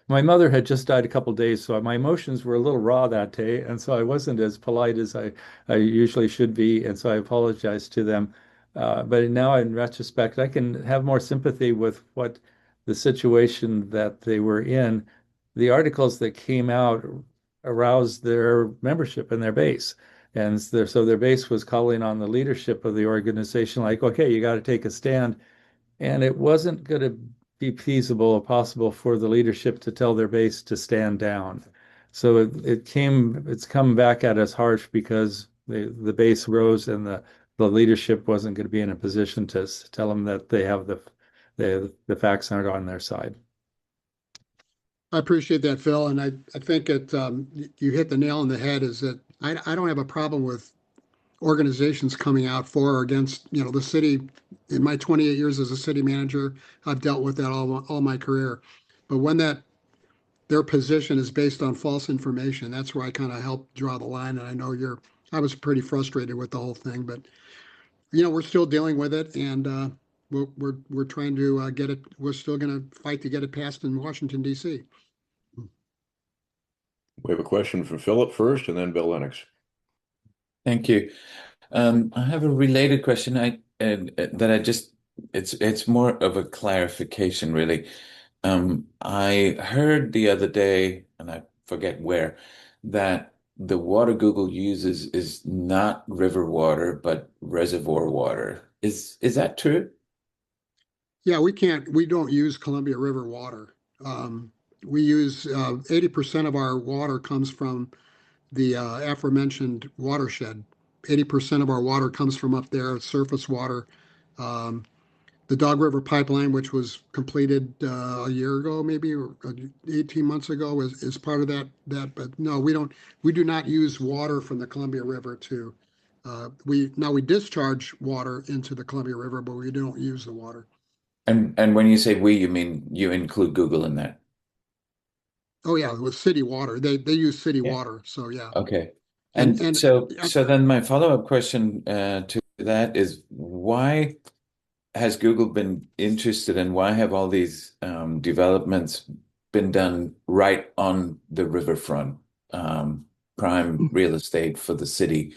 my mother had just died a couple of days, so my emotions were a little raw that day, and so I wasn't as polite as I usually should be, and so I apologized to them. But now, in retrospect, I can have more sympathy with what the situation that they were in. The articles that came out aroused their membership and their base, and so their base was calling on the leadership of the organization, like, okay, you got to take a stand. And it wasn't going to be feasible or possible for the leadership to tell their base to stand down. So it's come back at us harsh because the base rose and the leadership wasn't going to be in a position to tell them that they have the facts aren't on their side. I appreciate that, Phil. And I think you hit the nail on the head, is that I don't have a problem with organizations coming out for or against, the city. In my 28 years as a city manager, I've dealt with that all my career. But when their position is based on false information, that's where I kind of help draw the line. And I know I was pretty frustrated with the whole thing, but we're still dealing with it, and we're trying to get it. We're still going to fight to get it passed in Washington, D.C. We have a question from Philip first, and then Bill Lennox. Thank you. I have a related question. It's more of a clarification, really. I heard the other day, and I forget where, that the water Google uses is not river water, but reservoir water. Is that true? Yeah, we don't use Columbia River water. We use 80% of our water comes from the aforementioned watershed. 80% of our water comes from up there, surface water. The Dog River Pipeline, which was completed a year ago, maybe, or 18 months ago, is part of that. But no, we do not use water from the Columbia River we discharge water into the Columbia River, but we don't use the water. And when you say we, you mean you include Google in that? Oh, yeah, with city water. They use city Yeah. water, so yeah. Okay. And And so then my follow-up question to that is why has Google been interested and why have all these developments been done right on the riverfront, prime real estate for the city?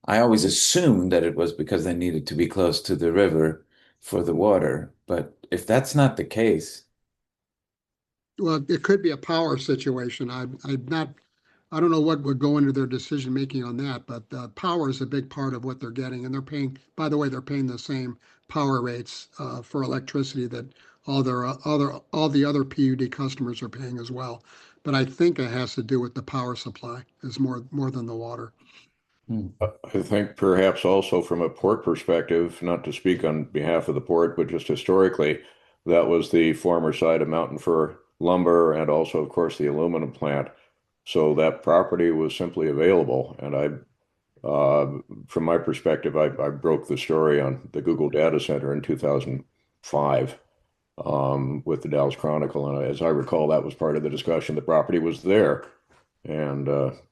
I always assumed that it was because they needed to be close to the river for the water, but if that's not the case, well, it could be a power situation. I don't know what would go into their decision making on that, but power is a big part of what they're getting, and they're paying. By the way, they're paying the same power rates for electricity that all the other PUD customers are paying as well. But I think it has to do with the power supply, is more than the water. I think perhaps also from a port perspective, not to speak on behalf of the port, but just historically, that was the former site of Mountain Fir Lumber and also, of course, the aluminum plant. So that property was simply available. And from my perspective, I broke the story on the Google data center in 2005 with the Dalles Chronicle. And as I recall, that was part of the discussion. The property was there. And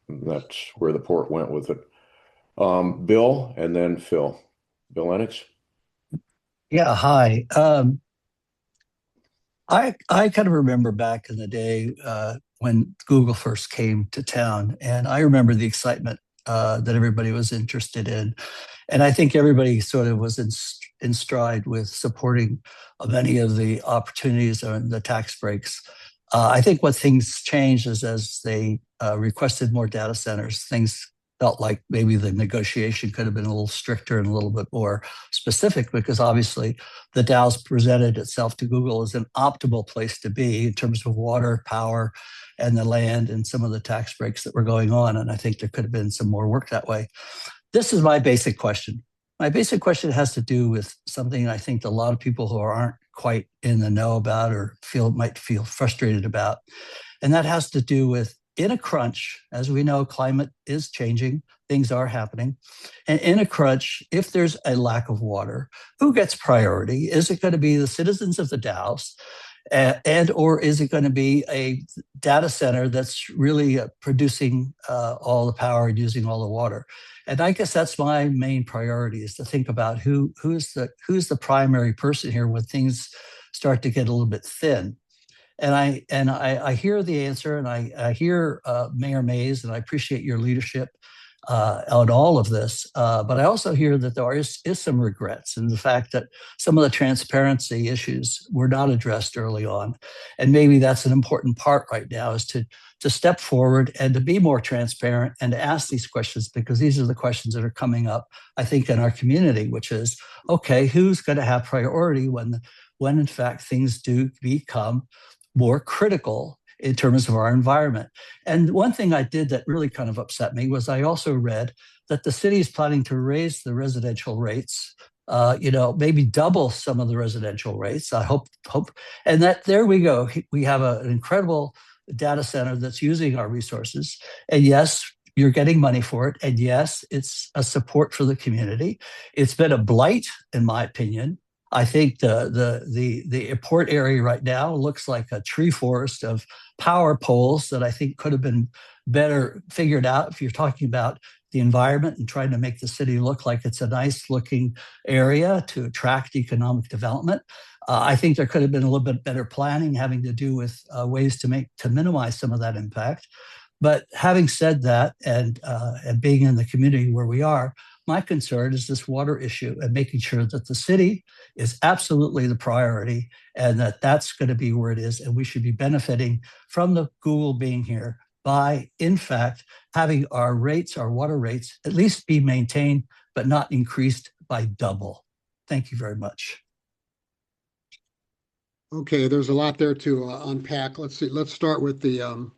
that's where the port went with it. Bill and then Phil. Bill Lennox. Yeah, hi. I kind of remember back in the day when Google first came to town, and I remember the excitement that everybody was interested in. And I think everybody sort of was in stride with supporting many of the opportunities and the tax breaks. I think what things changed is as they requested more data centers, things felt like maybe the negotiation could have been a little stricter and a little bit more specific, because obviously the Dalles presented itself to Google as an optimal place to be in terms of water, power, and the land and some of the tax breaks that were going on. And I think there could have been some more work that way. This is my basic question. My basic question has to do with something I think a lot of people who aren't quite in the know about or might feel frustrated about. And that has to do with, in a crunch, as we know, climate is changing, things are happening. And in a crunch, if there's a lack of water, who gets priority? Is it going to be the citizens of the Dalles? Or is it going to be a data center that's really producing all the power and using all the water? And I guess that's my main priority, is to think about who's the primary person here when things start to get a little bit thin. And I hear the answer, and I hear Mayor Mays, and I appreciate your leadership on all of this. But I also hear that there is some regrets in the fact that some of the transparency issues were not addressed early on. And maybe that's an important part right now, is to step forward and to be more transparent and to ask these questions, because these are the questions that are coming up, I think, in our community, which is, okay, who's going to have priority when in fact things do become more critical in terms of our environment. And one thing I did that really kind of upset me was I also read that the city is planning to raise the residential rates, maybe double some of the residential rates. I hope, and that there we go. We have an incredible data center that's using our resources. And yes, you're getting money for it. And yes, it's a support for the community. It's been a blight, in my opinion. I think the airport area right now looks like a tree forest of power poles that I think could have been better figured out if you're talking about the environment and trying to make the city look like it's a nice looking area to attract economic development. I think there could have been a little bit better planning having to do with ways to minimize some of that impact. But having said that, and being in the community where we are, my concern is this water issue and making sure that the city is absolutely the priority, and that's going to be where it is. And we should be benefiting from the Google being here by, in fact, having our water rates, at least be maintained, but not increased by double. Thank you very much. Okay, there's a lot there to unpack. Let's see. Let's start with the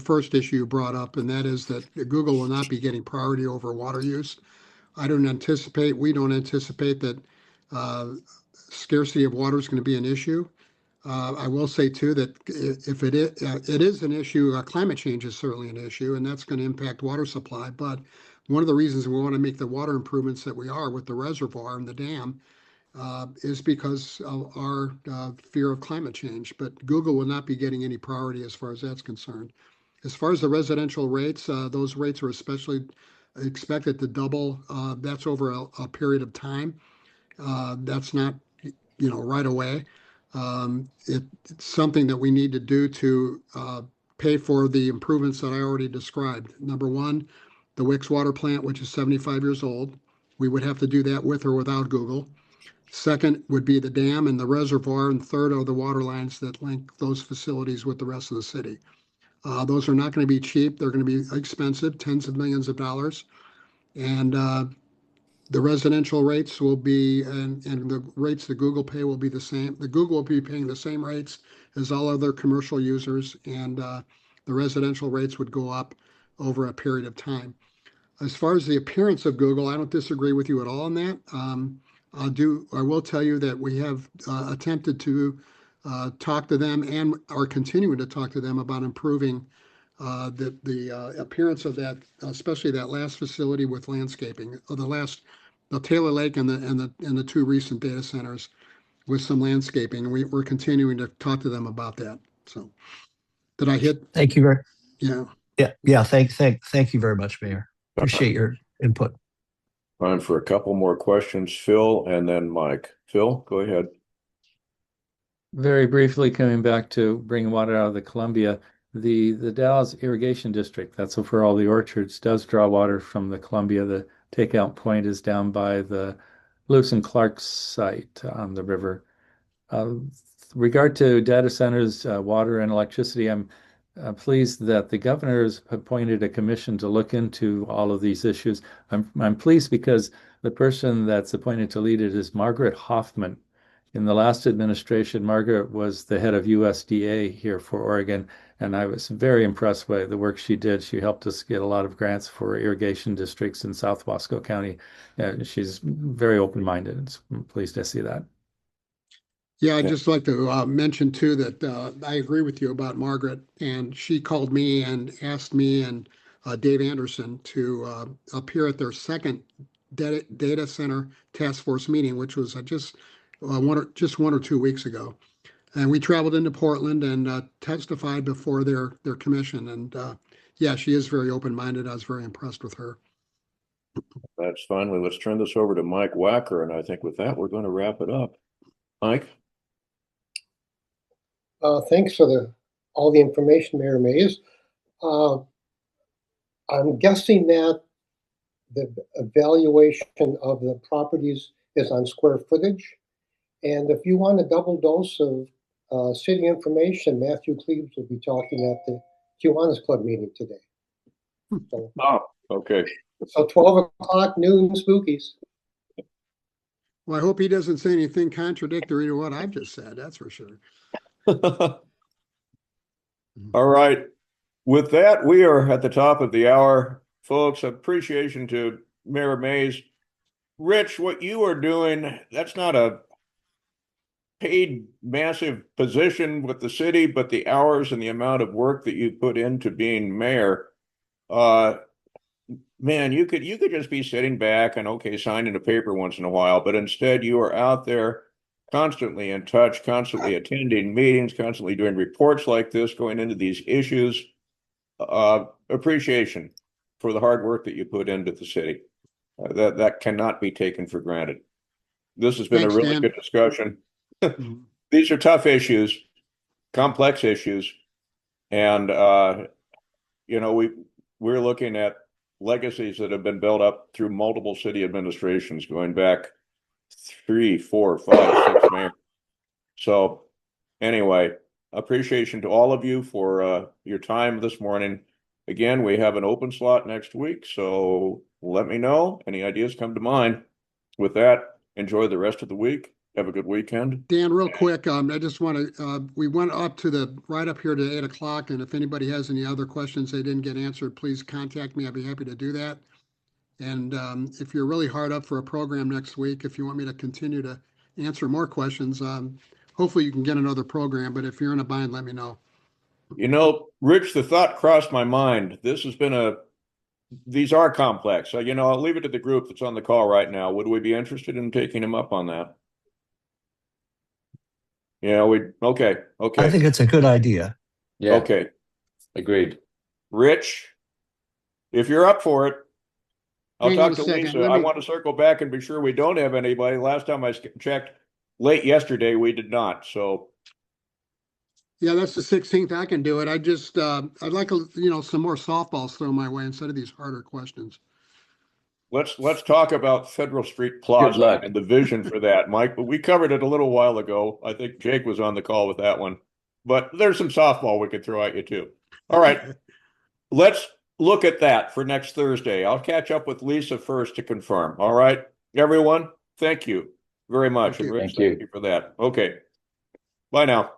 first issue you brought up, and that is that Google will not be getting priority over water use. We don't anticipate that scarcity of water is going to be an issue. I will say too that if it is an issue, climate change is certainly an issue, and that's going to impact water supply. But one of the reasons we want to make the water improvements that we are with the reservoir and the dam is because of our fear of climate change. But Google will not be getting any priority as far as that's concerned. As far as the residential rates, those rates are especially expected to double. That's over a period of time. That's not, right away. It's something that we need to do to pay for the improvements that I already described. Number one, the Wicks water plant, which is 75 years old. We would have to do that with or without Google. Second would be the dam and the reservoir, and third are the water lines that link those facilities with the rest of the city. Those are not going to be cheap. They're going to be expensive, tens of millions of dollars. And the residential rates will be, and the rates that Google pay will be the same. The Google will be paying the same rates as all other commercial users, and the residential rates would go up over a period of time. As far as the appearance of Google, I don't disagree with you at all on that. I will tell you that we have attempted to talk to them and are continuing to talk to them about improving the appearance of that, especially that last facility with landscaping, or the Taylor Lake and the two recent data centers with some landscaping. And we're continuing to talk to them about that. So, did I hit? Thank you very. Yeah. Yeah. Thank you very much, Mayor. Appreciate your input. Time for a couple more questions, Phil, and then Mike. Phil, go ahead. Very briefly, coming back to bringing water out of the Columbia, the Dalles Irrigation District, that's where all the orchards, does draw water from the Columbia. The takeout point is down by the Lewis and Clark site on the river. Regard to data centers, water and electricity, I'm pleased that the governor has appointed a commission to look into all of these issues. I'm pleased because the person that's appointed to lead it is Margaret Hoffman. In the last administration, Margaret was the head of USDA here for Oregon, and I was very impressed by the work she did. She helped us get a lot of grants for irrigation districts in South Wasco County. She's very open-minded. I'm pleased to see that. Yeah, I'd just like to mention too that I agree with you about Margaret, and she called me and asked me and Dave Anderson to appear at their second data center task force meeting, which was just 1 or 2 weeks ago. And we traveled into Portland and testified before their commission. And yeah, she is very open-minded. I was very impressed with her. That's finally. Let's turn this over to Mike Wacker, and I think with that we're going to wrap it up. Mike. Thanks for all the information, Mayor Mays. I'm guessing that the evaluation of the properties is on square footage. And if you want a double dose of city information, Matthew Cleaves will be talking at the Kiwanis Club meeting today. So, okay. So 12 o'clock, noon, spookies. Well, I hope he doesn't say anything contradictory to what I've just said. That's for sure. All right. With that, we are at the top of the hour. Folks, appreciation to Mayor Mays. Rich, what you are doing, that's not a paid massive position with the city, but the hours and the amount of work that you put into being mayor, man, you could just be sitting back and signing a paper once in a while, but instead you are out there constantly in touch, constantly attending meetings, constantly doing reports like this, going into these issues. Appreciation for the hard work that you put into the city. That cannot be taken for granted. This has been a really good discussion. These are tough issues, complex issues, and we're looking at legacies that have been built up through multiple city administrations going back 3, 4, 5, 6 mayors. So anyway, appreciation to all of you for your time this morning. Again, we have an open slot next week, so let me know. Any ideas come to mind. With that, enjoy the rest of the week. Have a good weekend. Dan, real quick, I just want to, we went up to right up here to 8 o'clock, and if anybody has any other questions they didn't get answered, please contact me. I'd be happy to do that. And if you're really hard up for a program next week, if you want me to continue to answer more questions, hopefully you can get another program, but if you're in a bind, let me know. Rich, the thought crossed my mind. These are complex. So, I'll leave it to the group that's on the call right now. Would we be interested in taking him up on that? Yeah, okay. I think it's a good idea. Yeah, Okay. agreed. Rich, if you're up for it, I'll Hang on talk a to second. Lisa. Let I me, want to circle back and be sure we don't have anybody. Last time I checked late yesterday, we did not. So yeah, that's the 16th. I can do it. I just, I'd like, some more softballs thrown my way instead of these harder questions. let's talk about Federal Street Good Plaza luck. and the vision for that, Mike. But we covered it a little while ago. I think Jake was on the call with that one. But there's some softball we could throw at you too. All right. Let's look at that for next Thursday. I'll catch up with Lisa first to confirm. All right, everyone. Thank you very much. Thank And you. Rich, Thank you. thank you for that. Okay. Bye now.